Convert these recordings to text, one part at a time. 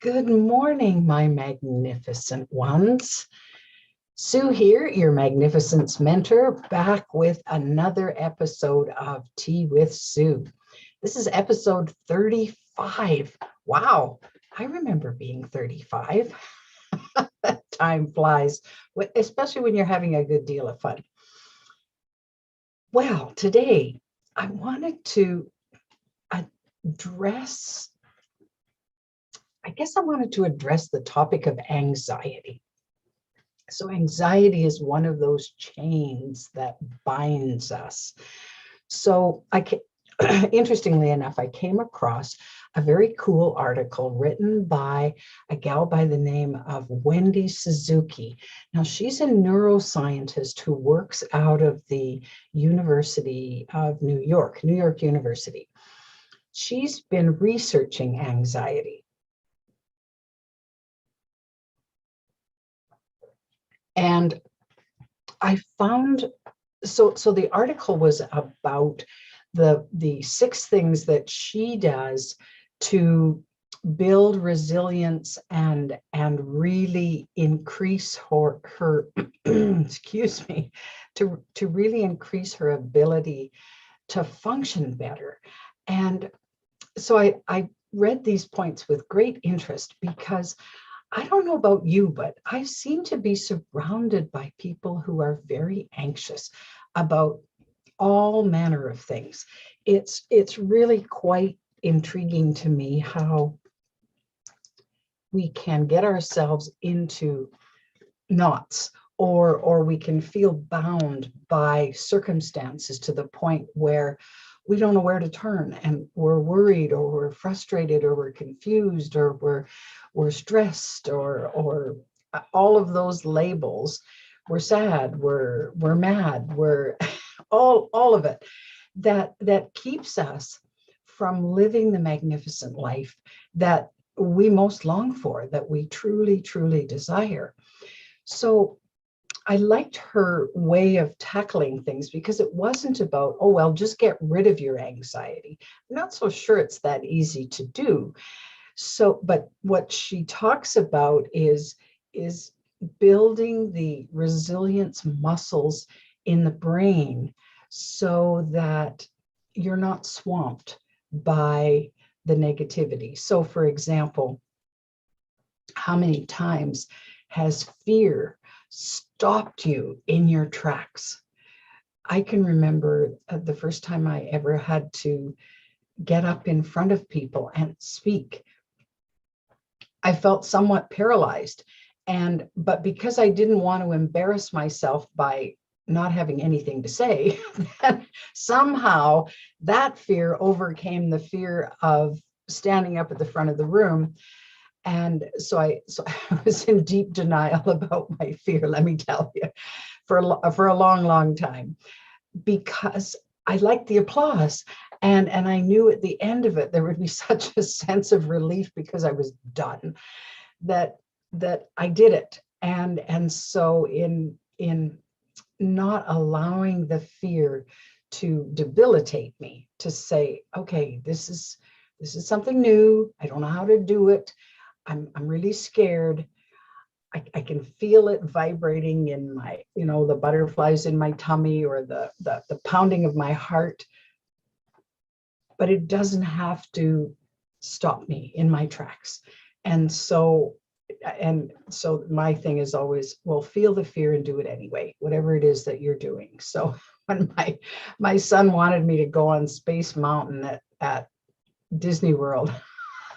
Good morning, my magnificent ones. Sue here, your magnificence mentor, back with another episode of Tea with Sue. This is episode 35. Wow, I remember being 35. Time flies, especially when you're having a good deal of fun. Well, today I wanted to address the topic of anxiety. So anxiety is one of those chains that binds us. So interestingly enough, I came across a very cool article written by a gal by the name of Wendy Suzuki. Now, she's a neuroscientist who works out of the University of New York University. She's been researching anxiety. And I found, so the article was about the 6 things that she does to build resilience and really increase her excuse me, to really increase her ability to function better. And so I read these points with great interest because I don't know about you, but I seem to be surrounded by people who are very anxious about all manner of things. It's really quite intriguing to me how we can get ourselves into knots, or we can feel bound by circumstances to the point where we don't know where to turn, and we're worried, or we're frustrated, or we're confused, or we're stressed, or all of those labels. We're sad, we're mad, we're all of it that keeps us from living the magnificent life that we most long for, that we truly desire. So I liked her way of tackling things because it wasn't about, oh, well, just get rid of your anxiety. I'm not so sure it's that easy to do. So, but what she talks about is building the resilience muscles in the brain so that you're not swamped by the negativity. So, for example, how many times has fear stopped you in your tracks? I can remember the first time I ever had to get up in front of people and speak. I felt somewhat paralyzed. But because I didn't want to embarrass myself by not having anything to say, somehow that fear overcame the fear of standing up at the front of the room. And so I was in deep denial about my fear, let me tell you, for a long time, because I liked the applause. And I knew at the end of it, there would be such a sense of relief because I was done, that I did it. And so in not allowing the fear to debilitate me, to say, okay, this is something new. I don't know how to do it. I'm really scared. I can feel it vibrating in my, the butterflies in my tummy, or the pounding of my heart. But it doesn't have to stop me in my tracks. And so my thing is always, well, feel the fear and do it anyway, whatever it is that you're doing. So when my son wanted me to go on Space Mountain at Disney World,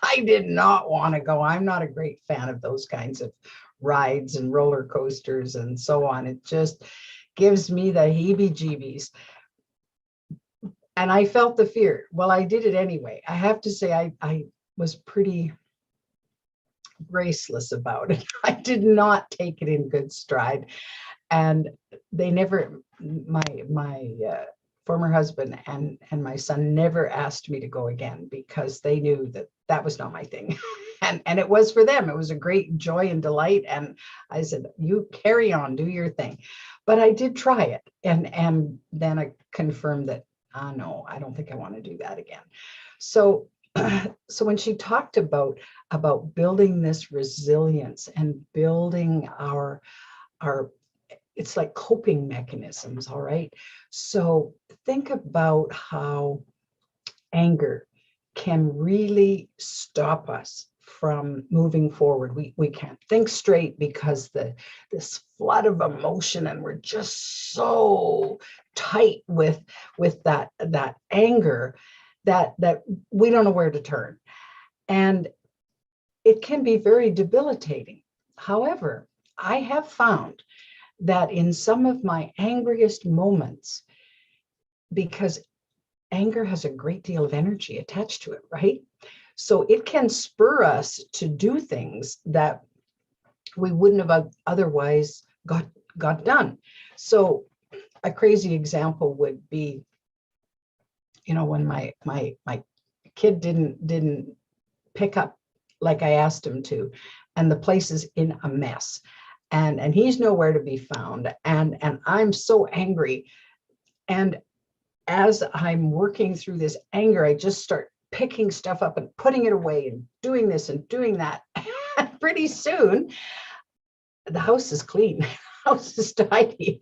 I did not want to go. I'm not a great fan of those kinds of rides and roller coasters and so on. It just gives me the heebie-jeebies. And I felt the fear. Well, I did it anyway. I have to say, I was pretty graceless about it. I did not take it in good stride. And they never, my former husband and my son never asked me to go again, because they knew that was not my thing. And it was for them. It was a great joy and delight. And I said, you carry on, do your thing. But I did try it. And then I confirmed that, no, I don't think I want to do that again. So so when she talked about building this resilience and building our it's like coping mechanisms, all right? So think about how anger can really stop us from moving forward. We can't think straight because this flood of emotion, and we're just so tight with that anger that we don't know where to turn. And it can be very debilitating. However, I have found that in some of my angriest moments, because anger has a great deal of energy attached to it, right? So it can spur us to do things that we wouldn't have otherwise got done. So a crazy example would be, when my kid didn't pick up like I asked him to, and the place is in a mess, and he's nowhere to be found, and I'm so angry. And as I'm working through this anger, I just start picking stuff up and putting it away and doing this and doing that. And pretty soon, the house is clean, the house is tidy.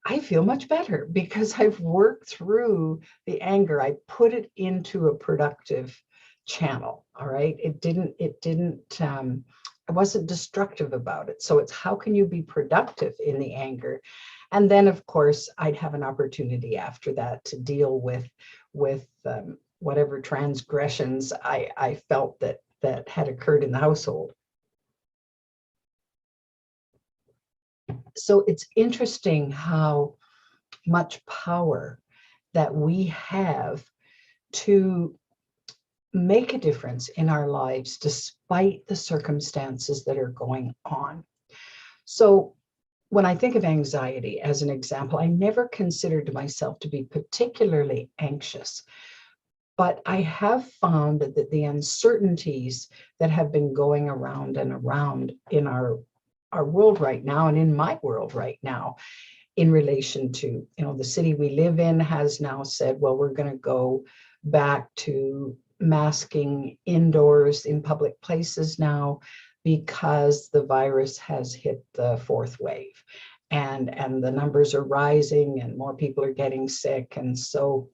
I feel much better because I've worked through the anger. I put it into a productive channel. All right. I wasn't destructive about it. So it's how can you be productive in the anger? And then, of course, I'd have an opportunity after that to deal with whatever transgressions I felt that had occurred in the household. So it's interesting how much power that we have to make a difference in our lives despite the circumstances that are going on. So when I think of anxiety as an example, I never considered myself to be particularly anxious, but I have found that the uncertainties that have been going around and around in our world right now, and in my world right now, in relation to, the city we live in has now said, well, we're going to go back to masking indoors in public places now because the virus has hit the fourth wave, and the numbers are rising and more people are getting sick. And so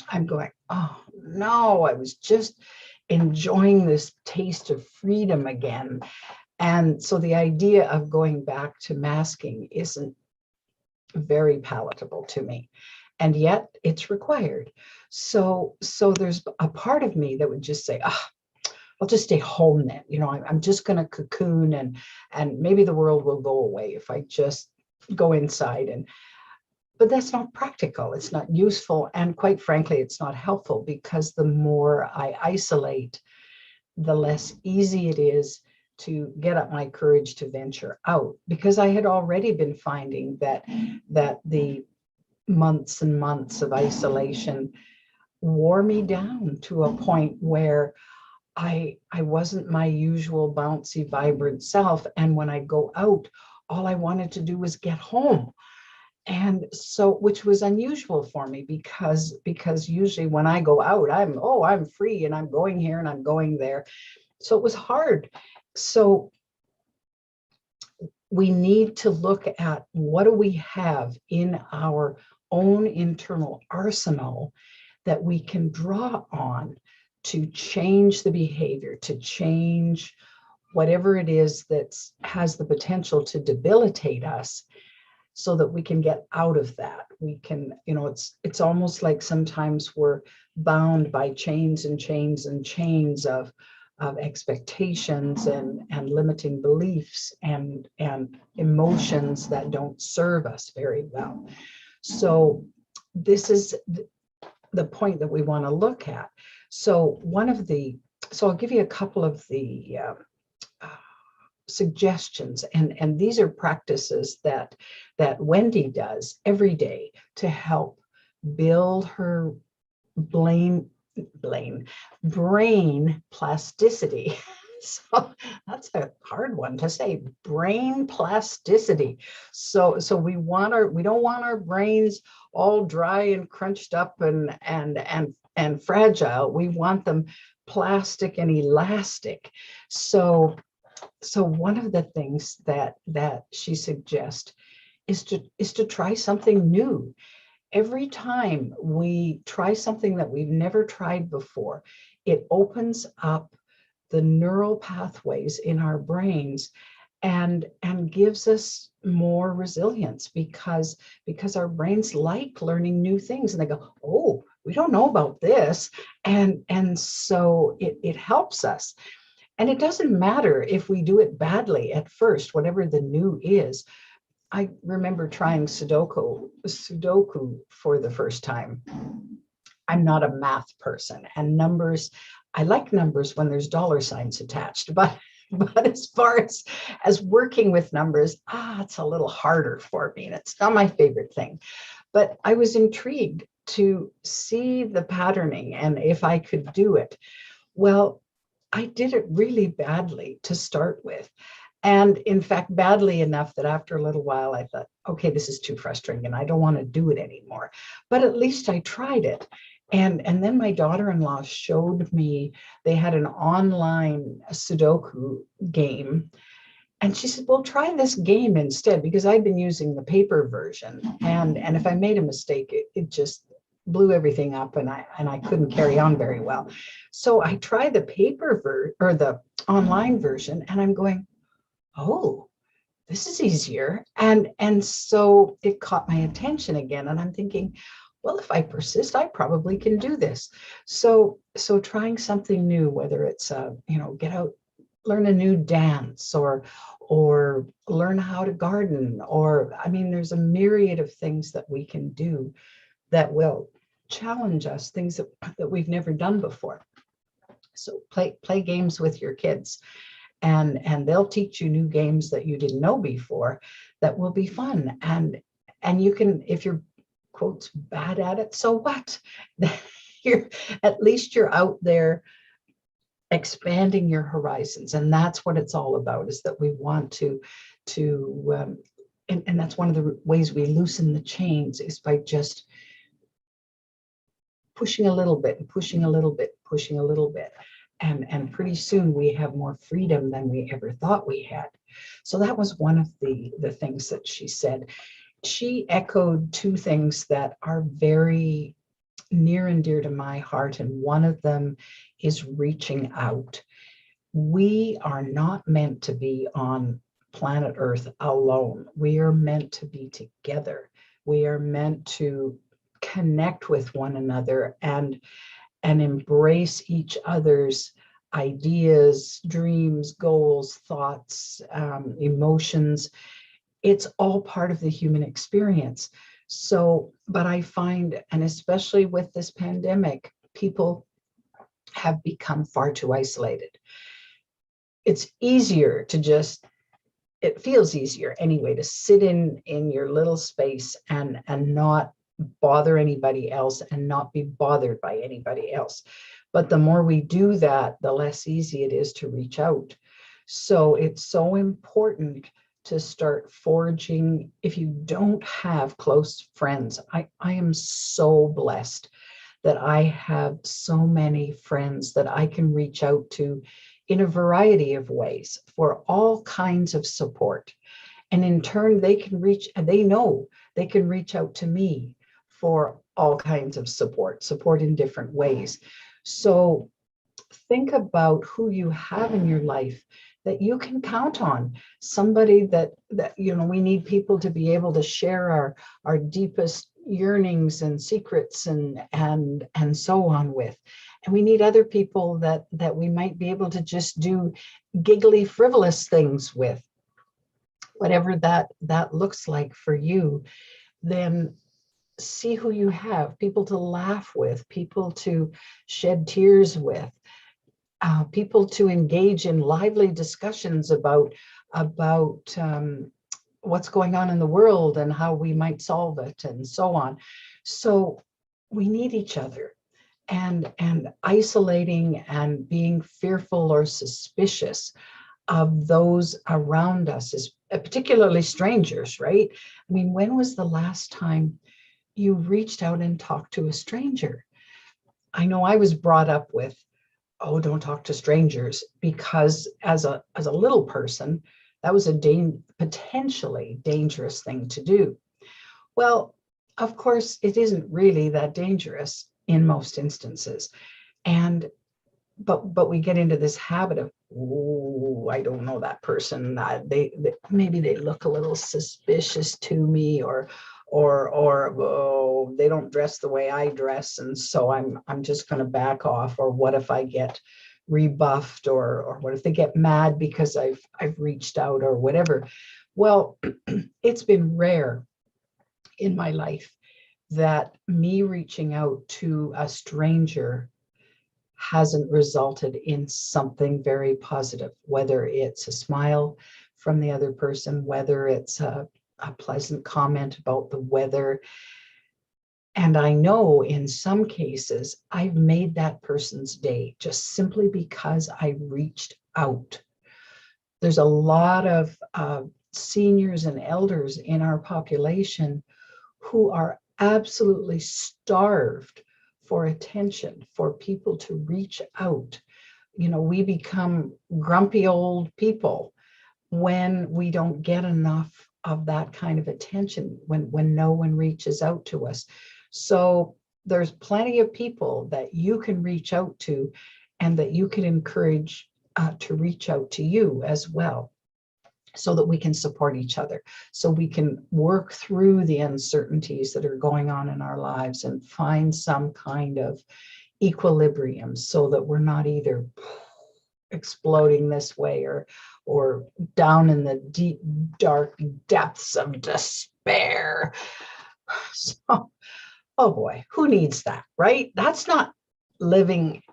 I'm going, oh no, I was just enjoying this taste of freedom again. And so the idea of going back to masking isn't very palatable to me, and yet it's required. So there's a part of me that would just say, I'll just stay home then. I'm just going to cocoon, and maybe the world will go away if I just go inside. But that's not practical. It's not useful. And quite frankly, it's not helpful, because the more I isolate, the less easy it is to get up my courage to venture out, because I had already been finding that the months and months of isolation wore me down to a point where I wasn't my usual bouncy, vibrant self. And when I go out, all I wanted to do was get home. And so, which was unusual for me, because usually when I go out, I'm free and I'm going here and I'm going there. So it was hard. So we need to look at what do we have in our own internal arsenal that we can draw on to change the behavior, to change whatever it is that has the potential to debilitate us, so that we can get out of that. We can, it's almost like sometimes we're bound by chains and chains and chains of expectations and limiting beliefs and emotions that don't serve us very well. So this is the point that we want to look at. So I'll give you a couple of the suggestions, and these are practices that Wendy does every day to help build her brain plasticity. So that's a hard one to say. Brain plasticity. So we don't want our brains all dry and crunched up and fragile. We want them plastic and elastic. So one of the things that she suggests is to try something new. Every time we try something that we've never tried before, it opens up the neural pathways in our brains and gives us more resilience because our brains like learning new things, and they go, oh, we don't know about this, and so it helps us. And it doesn't matter if we do it badly at first, whatever the new is. I remember trying Sudoku for the first time. I'm not a math person, and numbers, I like numbers when there's dollar signs attached, but as far as working with numbers, it's a little harder for me, and it's not my favorite thing. But I was intrigued to see the patterning and if I could do it. Well, I did it really badly to start with. And in fact, badly enough that after a little while, I thought, okay, this is too frustrating and I don't want to do it anymore. But at least I tried it. And then my daughter-in-law showed me, they had an online Sudoku game. And she said, well, try this game instead, because I'd been using the paper version. And if I made a mistake, it just blew everything up and I couldn't carry on very well. So I tried the or the online version, and I'm going, oh, this is easier. And so it caught my attention again. And I'm thinking, well, if I persist, I probably can do this. So trying something new, whether it's get out, learn a new dance, or learn how to garden, or I mean, there's a myriad of things that we can do that will challenge us, things that we've never done before. So play games with your kids, and they'll teach you new games that you didn't know before that will be fun. And you can, if you're quotes bad at it, so what? At least you're out there expanding your horizons, and that's what it's all about, is that we want to and that's one of the ways we loosen the chains, is by just pushing a little bit and pushing a little bit, pushing a little bit. And pretty soon we have more freedom than we ever thought we had. So that was one of the things that she said. She echoed two things that are very near and dear to my heart, and one of them is reaching out. We are not meant to be on planet Earth alone. We are meant to be together. We are meant to connect with one another and embrace each other's ideas, dreams, goals, thoughts, emotions. It's all part of the human experience. So, but I find, and especially with this pandemic, people have become far too isolated. It's easier to just, it feels easier anyway, to sit in your little space and not bother anybody else and not be bothered by anybody else. But the more we do that, the less easy it is to reach out. So it's so important to start forging. If you don't have close friends, I am so blessed that I have so many friends that I can reach out to in a variety of ways for all kinds of support. And in turn, they know they can reach out to me for all kinds of support in different ways. So think about who you have in your life that you can count on. Somebody that we need people to be able to share our deepest yearnings and secrets and so on with. And we need other people that we might be able to just do giggly, frivolous things with. Whatever that looks like for you, then see who you have, people to laugh with, people to shed tears with, people to engage in lively discussions about what's going on in the world and how we might solve it and so on. So we need each other. and isolating and being fearful or suspicious of those around us, is particularly strangers, right? I mean, when was the last time you reached out and talked to a stranger? I know I was brought up with, oh, don't talk to strangers, because as a little person, that was a potentially dangerous thing to do. Well, of course, it isn't really that dangerous in most instances. And but we get into this habit of, oh, I don't know that person. They maybe they look a little suspicious to me, or oh, they don't dress the way I dress, and so I'm just going to back off. Or what if I get rebuffed, or what if they get mad because I've reached out, or whatever. Well, it's been rare in my life that me reaching out to a stranger hasn't resulted in something very positive, whether it's a smile from the other person, whether it's a pleasant comment about the weather. And I know in some cases, I've made that person's day just simply because I reached out. There's a lot of seniors and elders in our population who are absolutely starved for attention, for people to reach out. You know, we become grumpy old people when we don't get enough of that kind of attention, when no one reaches out to us. So there's plenty of people that you can reach out to, and that you can encourage to reach out to you as well, so that we can support each other, so we can work through the uncertainties that are going on in our lives and find some kind of equilibrium, so that we're not either exploding this way, or down in the deep, dark depths of despair. So, oh boy, who needs that, right? That's not living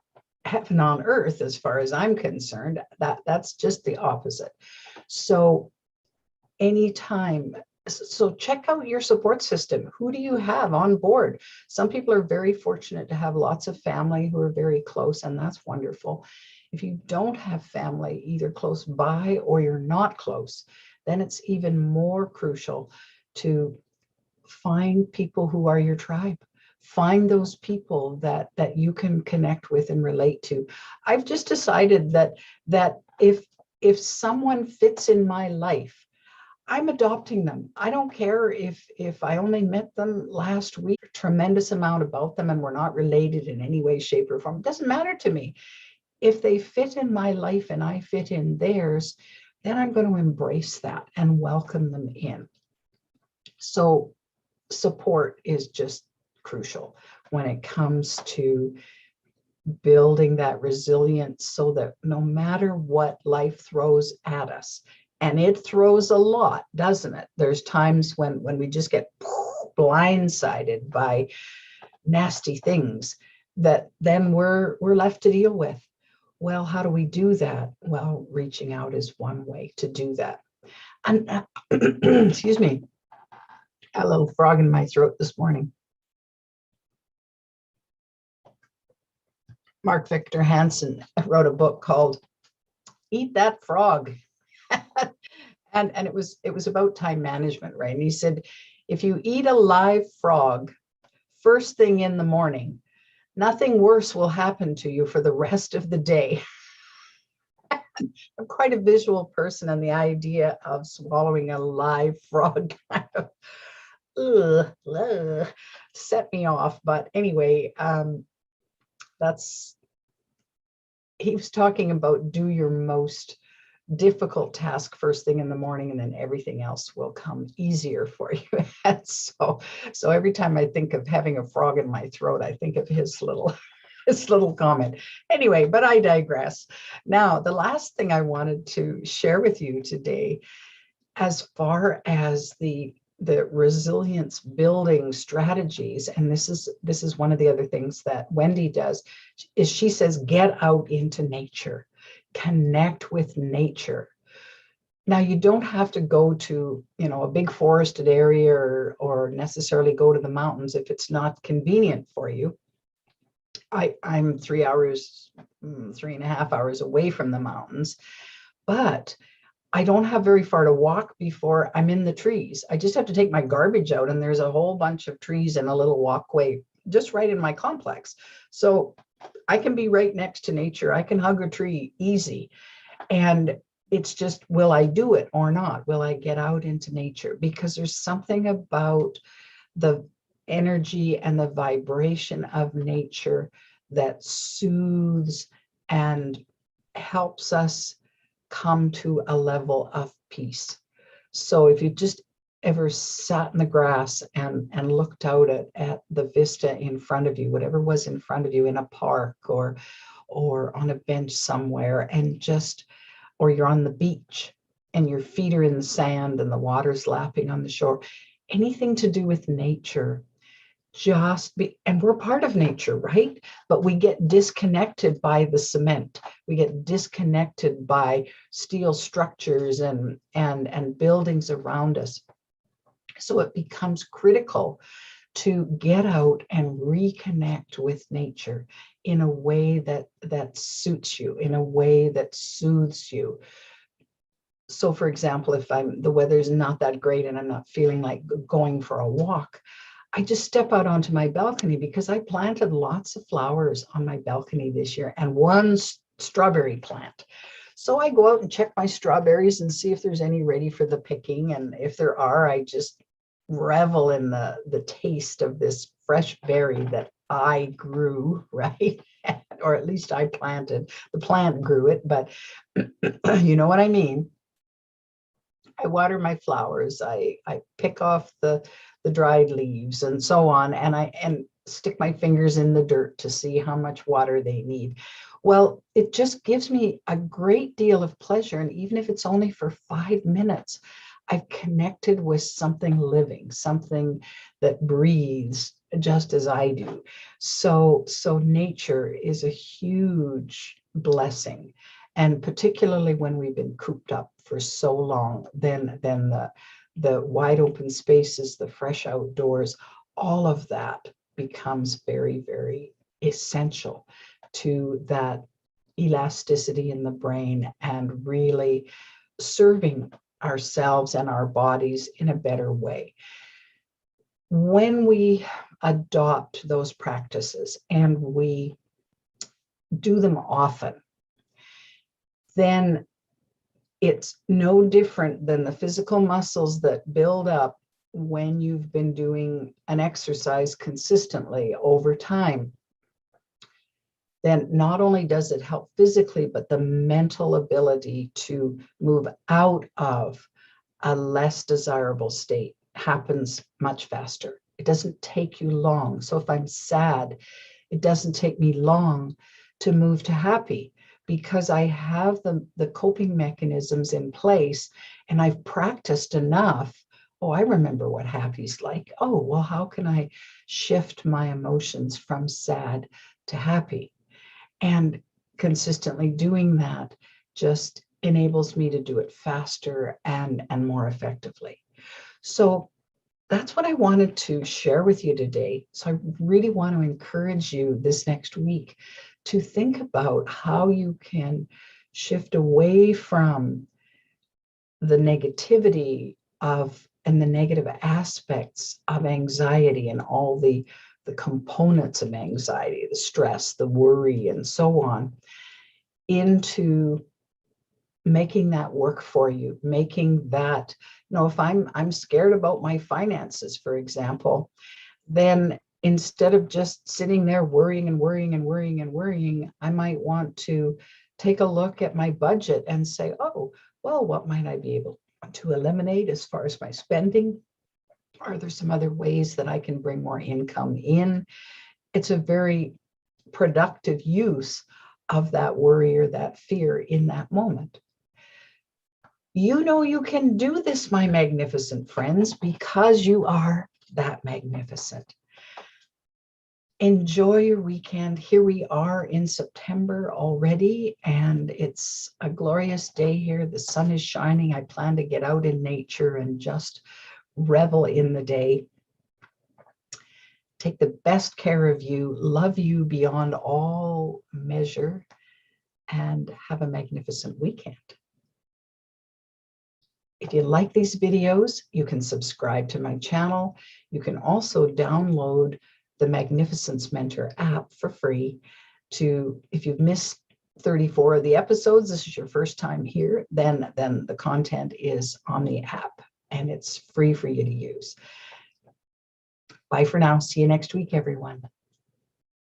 heaven on earth as far as I'm concerned. That's just the opposite. So anytime, so check out your support system. Who do you have on board? Some people are very fortunate to have lots of family who are very close, and that's wonderful. If you don't have family either close by or you're not close, then it's even more crucial to find people who are your tribe. Find those people that you can connect with and relate to. I've just decided that if someone fits in my life, I'm adopting them. I don't care if I only met them last week, tremendous amount about them, and we're not related in any way, shape, or form. It doesn't matter to me. If they fit in my life and I fit in theirs, then I'm going to embrace that and welcome them in. So support is just crucial when it comes to building that resilience, so that no matter what life throws at us, and it throws a lot, doesn't it? There's times when we just get blindsided by nasty things that then we're left to deal with. Well, how do we do that? Well, reaching out is one way to do that. And excuse me, got a little frog in my throat this morning. Mark Victor Hansen wrote a book called Eat That Frog. and it was about time management, right? And he said, if you eat a live frog first thing in the morning, nothing worse will happen to you for the rest of the day. I'm quite a visual person, and the idea of swallowing a live frog kind of set me off. But anyway, he was talking about do your most difficult task first thing in the morning, and then everything else will come easier for you. And so every time I think of having a frog in my throat, I think of his little comment. Anyway, but I digress. Now, the last thing I wanted to share with you today, as far as the resilience building strategies, and this is one of the other things that Wendy does, is she says, get out into nature, connect with nature. Now, you don't have to go to, a big forested area, or necessarily go to the mountains if it's not convenient for you. I'm 3 hours, 3.5 hours away from the mountains, but I don't have very far to walk before I'm in the trees. I just have to take my garbage out, and there's a whole bunch of trees and a little walkway just right in my complex. So I can be right next to nature. I can hug a tree easy. And it's just, will I do it or not? Will I get out into nature? Because there's something about the energy and the vibration of nature that soothes and helps us come to a level of peace. So if you just ever sat in the grass and looked out at the vista in front of you, whatever was in front of you in a park or on a bench somewhere, and just, or you're on the beach and your feet are in the sand and the water's lapping on the shore, anything to do with nature, just be, and we're part of nature, right? But we get disconnected by the cement. We get disconnected by steel structures and buildings around us. So it becomes critical to get out and reconnect with nature in a way that suits you, in a way that soothes you. So for example, if the weather's not that great and I'm not feeling like going for a walk, I just step out onto my balcony, because I planted lots of flowers on my balcony this year and one strawberry plant. So I go out and check my strawberries and see if there's any ready for the picking. And if there are, I just revel in the taste of this fresh berry that I grew, right? Or at least I planted. The plant grew it, but you know what I mean. I water my flowers. I pick off the dried leaves and so on, and stick my fingers in the dirt to see how much water they need. Well, it just gives me a great deal of pleasure, and even if it's only for 5 minutes, I've connected with something living, something that breathes just as I do. So nature is a huge blessing. And particularly when we've been cooped up for so long, then the wide open spaces, the fresh outdoors, all of that becomes very, very essential to that elasticity in the brain and really serving ourselves and our bodies in a better way. When we adopt those practices and we do them often, then it's no different than the physical muscles that build up when you've been doing an exercise consistently over time. Then not only does it help physically, but the mental ability to move out of a less desirable state happens much faster. It doesn't take you long. So if I'm sad, it doesn't take me long to move to happy, because I have the coping mechanisms in place and I've practiced enough. Oh, I remember what happy's like. Oh, well, how can I shift my emotions from sad to happy? And consistently doing that just enables me to do it faster and more effectively. So that's what I wanted to share with you today. So I really want to encourage you this next week to think about how you can shift away from the negativity of and the negative aspects of anxiety and all the components of anxiety, the stress, the worry, and so on, into making that work for you, making that, if I'm scared about my finances, for example, then instead of just sitting there worrying and worrying and worrying and worrying, I might want to take a look at my budget and say, oh, well, what might I be able to eliminate as far as my spending? Are there some other ways that I can bring more income in? It's a very productive use of that worry or that fear in that moment. You know you can do this, my magnificent friends, because you are that magnificent. Enjoy your weekend. Here we are in September already, and it's a glorious day here. The sun is shining. I plan to get out in nature and just revel in the day. take the best care of you, love you beyond all measure, and have a magnificent weekend. If you like these videos, you can subscribe to my channel. You can also download the Magnificence Mentor app for free. If you've missed 34 of the episodes, this is your first time here, then the content is on the app and it's free for you to use. Bye for now. See you next week, everyone.